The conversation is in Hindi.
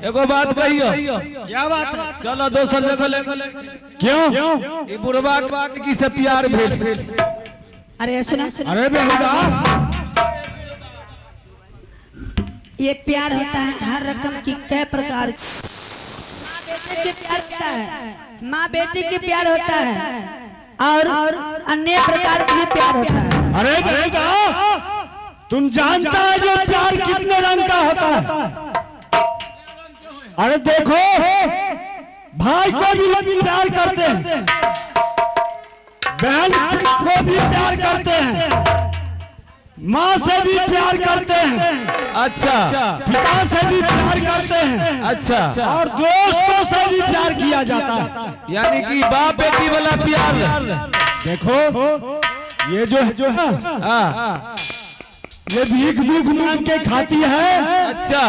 एगो बात कहियो। क्या बात है? चलो दोसर जगह ले। क्यों? ई बुढ़वा की से प्यार भेल। अरे सुना, अरे बेहुदा, ये प्यार होता है हर रकम की कई प्रकार के प्यार होता है, माँ बेटी की प्यार होता है और अन्य प्रकार के भी प्यार होता है। अरे बेहुदा, तुम जानता है जो प्यार कितने रंग का होता है? अरे देखो, भाई को भी प्यार करते हैं, बहन को भी प्यार करते हैं, माँ से भी प्यार करते हैं, अच्छा, पिता से भी प्यार करते हैं, अच्छा, और दोस्तों से भी प्यार किया जाता है। यानी कि बाप बेटी वाला प्यार। देखो, ये जो है हाँ, ये भीख भूख मांग के खाती है, अच्छा,